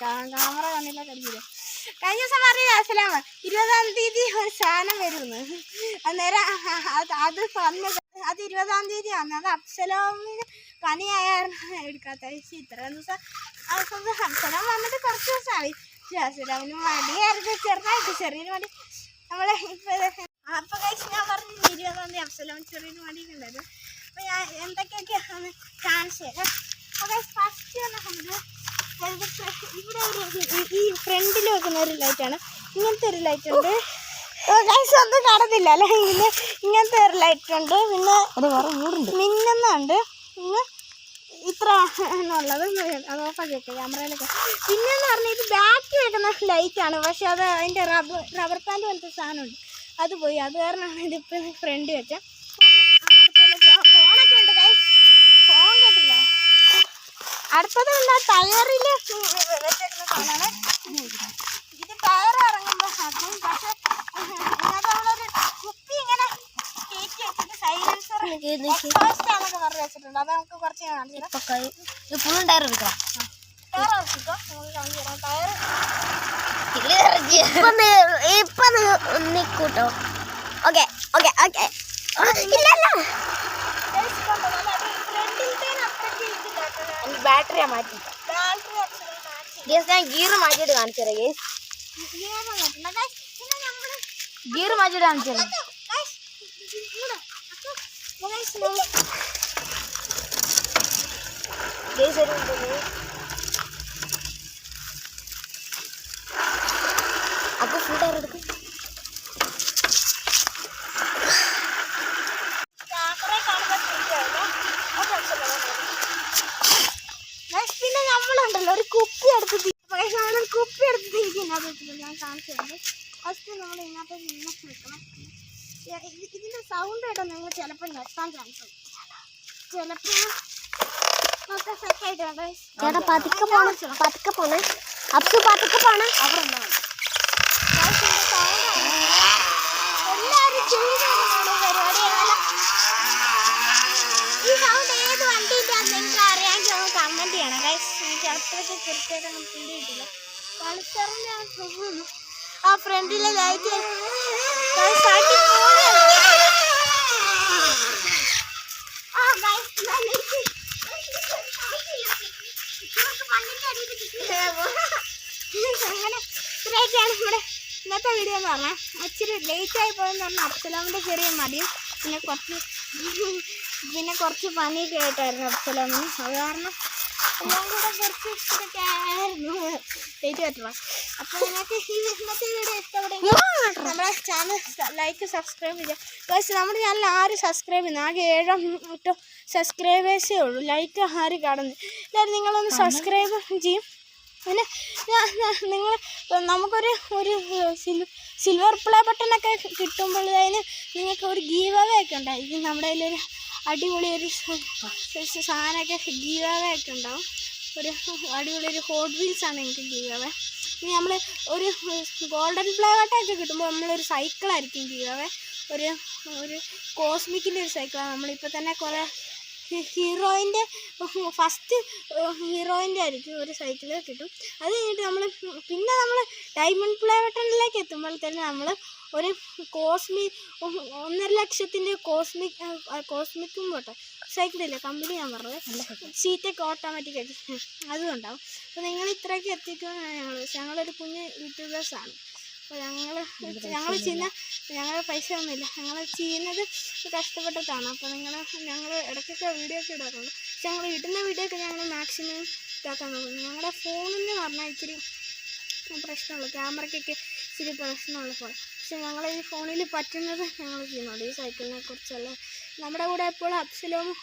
Camera കണ്ണില്ല കളിക്കില്ല. കഴിഞ്ഞ ദിവസം പറഞ്ഞില്ല അസ്സലാമ 20-ാം തീയതി ഒരു സാധനം വരുമെന്ന്. അന്നേരം അത് പറഞ്ഞത് അത് 20-ാം തീയതി ആണ്. അത് അഫ്സലാമിന് പനിയായ എടുക്കാത്ത. ഇത്രയും ദിവസം അഫ്സലാം വന്നിട്ട് കുറച്ച് ദിവസമായി. അഫ്സലാമിന് മടിയായിരുന്നു, ചെറുതായിട്ട് ചെറിയൊരു മടി. നമ്മളെ അപ്പൊ കഴിച്ച് ഞാൻ പറഞ്ഞു 20-ാം തീയതി അഫ്സലാമിന് ചെറിയൊരു മടിയൊക്കെ ഉണ്ടായിരുന്നു. അപ്പൊ ഞാൻ എന്തൊക്കെയൊക്കെയാണ് കാണിച്ചു തരാം. അപ്പൊ ഫസ്റ്റ് വന്നിട്ടുണ്ട് ഇവിടെ ഈ ഫ്രണ്ടിൽ വെക്കുന്ന ഒരു ലൈറ്റാണ്. ഇങ്ങനത്തെ ഒരു ലൈറ്റ് ഉണ്ട്. ഒന്നും കാണുന്നില്ല അല്ലെ. ഇങ്ങനത്തെ ഒരു ലൈറ്റ് ഉണ്ട്. പിന്നെ മിന്നുന്നുണ്ട്. ഇത്ര എന്നുള്ളത് അത് ഓഫാക്കി വെക്കാം ക്യാമറയിലൊക്കെ. പിന്നെന്ന് പറഞ്ഞാൽ ഇത് ബാക്കി വെക്കുന്ന ലൈറ്റാണ്. പക്ഷെ അത് അതിൻ്റെ റബ്ബർ പാൻറ്റ് പോലത്തെ സാധനമുണ്ട്, അത് പോയി. അത് കാരണമാണ് ഇതിപ്പോൾ ഫ്രണ്ട് വെച്ച. ഫോണൊക്കെ ഉണ്ട് കൈ, ഫോൺ കേട്ടില്ല. അടുത്തത് എന്താ ടയറിൽ വെച്ചേക്കുന്ന സാധനമാണ്. ഇത് ടയർ ഇറങ്ങുമ്പോൾ അതും. പക്ഷെ നമ്മളൊരു കുപ്പി ഇങ്ങനെ കയറ്റി വെച്ചിട്ട് സൈലൻസർ എക്സോസ്റ്റാന്നൊക്കെ പറഞ്ഞ് വെച്ചിട്ടുണ്ട്. അത് നമുക്ക് കുറച്ച് കാണിച്ചു തരാം. ഫുള്ളും ടയർ എടുക്കാം. ടയർ ഇറക്കിക്കോ, നമുക്ക് കാണിച്ചു തരാം. ടയർ ഇപ്പൊ നിക്കൂട്ടോ. Okay okay okay. ഇല്ലല്ല, ബാറ്ററിയാ മാറ്റി. ഞാൻ ഗിയർ മാറ്റിയിട്ട് കാണിച്ചു തരാം. ഗിയർ മാറ്റിയിട്ട് കാണിച്ചു തരാം. അപ്പൊ ഫുൾ ടയർ എടുക്കും. പിന്നെ നമ്മളുണ്ടല്ലോ ഒരു കുപ്പി എടുത്ത് തിരിക്കുന്നത് ഞാൻ കാണിച്ചിട്ടുണ്ട്. ഫസ്റ്റ് നമ്മൾ ഇതിനകത്ത് നിന്ന് വെക്കണം. ഇതിൻ്റെ സൗണ്ട് കേട്ടോ നിങ്ങൾ ചിലപ്പോൾ നിർത്താൻ ചാൻസ് ഉണ്ട്. ചിലപ്പോൾ ഒക്കെ സെറ്റായിട്ട് വേണ്ട. ചേട്ടാ പതുക്കെ പോണേ, പതുക്കെ പോണേ. അപ്സു പതുക്കെ പോണേ. അവിടെ ഉണ്ടാവും എല്ലാവരും ചെയ്യുന്നതാണ് പരിപാടികളെല്ലാം. ഈ സൗണ്ട് ഏത് വണ്ടിൻ്റെ നിങ്ങൾക്ക് അറിയാമെങ്കിൽ ഒന്ന് കമൻറ്റ് ചെയ്യണം ഗൈസ്. എനിക്ക് അത്രയ്ക്ക് കൃത്യമായിട്ട് ഒന്നും പിടി കിട്ടില്ല. പൾസറിൻ്റെ ആ ഫ്രണ്ടിലെ ലൈറ്റ് അങ്ങനെ ഇത്രയൊക്കെയാണ് നമ്മുടെ ഇന്നത്തെ വീഡിയോ എന്ന് പറഞ്ഞാൽ. ഇച്ചിരി ലേറ്റായി പോയെന്ന് പറഞ്ഞാൽ അഫ്സലാമിൻ്റെ ചെറിയ മടിയും പിന്നെ കുറച്ച് പനിയൊക്കെ ആയിട്ടായിരുന്നു അഫ്സലാമിന്. അത് കാരണം എല്ലാം കൂടെ കുറച്ച് ഇതൊക്കെ ആയിരുന്നു ലേറ്റ് പറ്റുള്ളൂ. അപ്പോൾ നിങ്ങൾക്ക് ഈ ഇന്നത്തെ വീഡിയോ ഇഷ്ടപ്പെടുമെങ്കിൽ നമ്മുടെ ചാനൽ ലൈക്ക് സബ്സ്ക്രൈബ് ചെയ്യുക. പക്ഷേ നമ്മുടെ ചാനൽ ആരും സബ്സ്ക്രൈബ് ചെയ്യുന്നു, ആകെ 7-8 സബ്സ്ക്രൈബേഴ്സേ ഉള്ളൂ. ലൈക്ക് ആരും കാണുന്നു. എല്ലാവരും നിങ്ങളൊന്ന് സബ്സ്ക്രൈബ് ചെയ്യും. പിന്നെ നിങ്ങൾ നമുക്കൊരു സിൽവർ പ്ലേ ബട്ടണൊക്കെ കിട്ടുമ്പോഴത്തേന് നിങ്ങൾക്ക് ഒരു ഗീവ് അവേ ഒക്കെ ഉണ്ടായിരിക്കും. നമ്മുടെ കയ്യിലൊരു അടിപൊളി ഒരു സാധനമൊക്കെ ഗീവ് അവേ ഒക്കെ ഉണ്ടാവും. ഒരു അടിപൊളി ഒരു ഹോട്ട് വീൽസാണ് നിങ്ങൾക്ക് ഗീവ് അവേ. ഇനി നമ്മൾ ഒരു ഗോൾഡൻ പ്ലേ ബട്ടണൊക്കെ കിട്ടുമ്പോൾ നമ്മളൊരു സൈക്കിളായിരിക്കും ഗീവ് അവേ. ഒരു കോസ്മിക്കിൻ്റെ ഒരു സൈക്കിളാണ്. നമ്മളിപ്പോൾ തന്നെ കുറേ ഹീറോയിൻ്റെ ഫസ്റ്റ് ഹീറോയിൻ്റെ ആയിരിക്കും ഒരു സൈക്കിൾ കിട്ടും. അത് കഴിഞ്ഞിട്ട് നമ്മൾ ഡയമണ്ട് പ്ലേ ബട്ടണിലേക്ക് എത്തുമ്പോൾ തന്നെ നമ്മൾ ഒരു 1.5 ലക്ഷത്തിൻ്റെ കോസ്മിക്കും പോട്ടെ സൈക്കിളില്ലേ കമ്പനി ഞാൻ പറഞ്ഞത്, സീറ്റൊക്കെ ഓട്ടോമാറ്റിക് ആയിട്ട് അതും ഉണ്ടാവും. അപ്പോൾ നിങ്ങൾ ഇത്രയൊക്കെ എത്തിക്കുമെന്നാണ് ഞങ്ങളൊരു കുഞ്ഞ് യൂട്യൂബേഴ്സാണ്. അപ്പോൾ ഞങ്ങൾ ഞങ്ങളുടെ പൈസ ഒന്നുമില്ല, ഞങ്ങൾ ചെയ്യുന്നത് കഷ്ടപ്പെട്ടിട്ടാണ്. അപ്പോൾ ഞങ്ങൾ ഇടയ്ക്കൊക്കെ വീഡിയോ ഒക്കെ ഇടാറുണ്ട്. പക്ഷെ ഞങ്ങൾ ഇടുന്ന വീഡിയോ ഒക്കെ ഞങ്ങൾ മാക്സിമം ഇതാക്കാൻ നോക്കുന്നു. ഞങ്ങളുടെ ഫോണിന് പറഞ്ഞാൽ ഇച്ചിരി പ്രശ്നമുള്ളൂ, ക്യാമറയ്ക്കൊക്കെ ഇച്ചിരി പ്രശ്നമുള്ള ഫോൺ. പക്ഷെ ഞങ്ങൾ ഈ ഫോണിൽ പറ്റുന്നത് ഞങ്ങൾ ചെയ്യുന്നുണ്ട്. ഈ സൈക്കിളിനെ കുറിച്ചുള്ള നമ്മുടെ കൂടെ എപ്പോഴും അഫ്സലോമും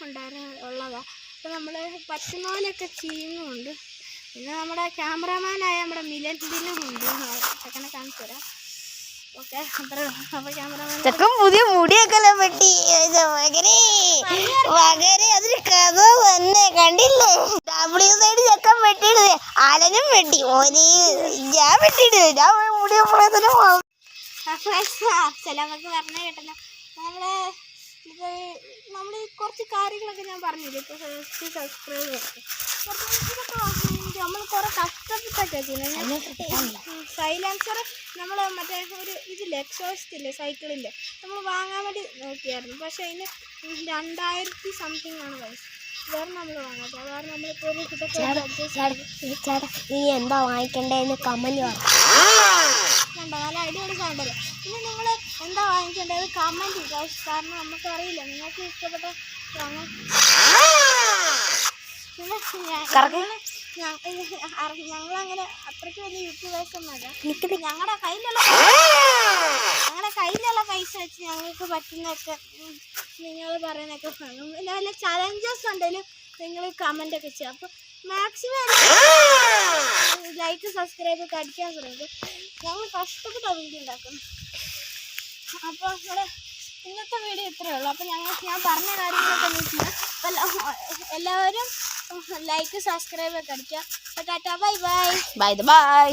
ഉള്ളതാണ്. അപ്പോൾ നമ്മൾ പറ്റുന്ന പോലെയൊക്കെ ചെയ്യുന്നുമുണ്ട്. പിന്നെ നമ്മുടെ ക്യാമറമാനായ നമ്മുടെ മിലൻഡിനും ഉണ്ട്. ചെക്കനെ കാണിച്ചു തരാം. ഓക്കെ, അത്ര അപ്പോൾ ക്യാമറമാൻ ചെക്കൻ പുതിയ മുടിയൊക്കെ വെട്ടി അതൊരു കഥ തന്നെ കണ്ടില്ലേ. W സൈഡ് ചെക്കൻ വെട്ടിയിടുന്നത് ആലനും വെട്ടി ഓന് ഞാൻ വെട്ടിയിടുന്നത് ഞാൻ മുടിയപ്പോഴത്തേനും ചിലവർക്ക് പറഞ്ഞു കേട്ടല്ലോ. നമ്മളെ നമ്മൾ കുറച്ച് കാര്യങ്ങളൊക്കെ ഞാൻ പറഞ്ഞില്ലേ ഇപ്പോൾ സബ്സ്ക്രൈബ് ചെയ്തു നമ്മൾ കുറേ കഷ്ടപ്പെട്ടൊക്കെ ചെയ്യുന്നത്. സൈലൻസർ നമ്മൾ മറ്റേ ഒരു ഇതില്ലേ എക്സോസ്റ്റ് ഇല്ലേ സൈക്കിളിൻ്റെ നമ്മൾ വാങ്ങാൻ വേണ്ടി നോക്കിയായിരുന്നു. പക്ഷേ അതിന് 2000 സംതിങ് ആണ് പൈസ. വേറെ നമ്മൾ വാങ്ങാത്ത കാരണം നമ്മളിപ്പോൾ ഒരു നീ എന്താ വാങ്ങിക്കണ്ടേന്ന് കമന്റ് കണ്ടോ നല്ല അടിപൊളി സാധനമല്ലേ. പിന്നെ നിങ്ങൾ എന്താ വാങ്ങിക്കേണ്ടത് കമൻറ്റ് ചെയ്യുക. കാരണം നമുക്കറിയില്ല നിങ്ങൾക്ക് ഇഷ്ടപ്പെട്ട വാങ്ങാൻ. പിന്നെ ഞങ്ങളങ്ങനെ അത്രയ്ക്ക് വലിയ യൂട്യൂബേഴ്സ് ഒന്നുമല്ല. ഞങ്ങളുടെ കയ്യിലുള്ള പൈസ വെച്ച് ഞങ്ങൾക്ക് പറ്റുന്നതൊക്കെ നിങ്ങൾ പറയുന്നതൊക്കെ വാങ്ങും. പിന്നെ വല്ല ചലഞ്ചസ് ഉണ്ടെങ്കിലും നിങ്ങൾ കമൻ്റൊക്കെ ചെയ്യുക. അപ്പോൾ മാക്സിമം ലൈക്ക് സബ്സ്ക്രൈബ് ഒക്കെ അടിക്കാൻ ശ്രമിക്കും. ഞങ്ങൾ കഷ്ടപ്പെട്ടാണ് വീഡിയോ ഉണ്ടാക്കുന്നത്. അപ്പോൾ ഇവിടെ ഇന്നത്തെ വീഡിയോ ഇത്രയേ ഉള്ളൂ. അപ്പോൾ ഞാൻ പറഞ്ഞ കാര്യങ്ങളൊക്കെ നോക്കിയാൽ എല്ലാവരും ലൈക്ക് സബ്സ്ക്രൈബ് ഒക്കെ അടിക്കുക. Tata bye bye. Bye bye.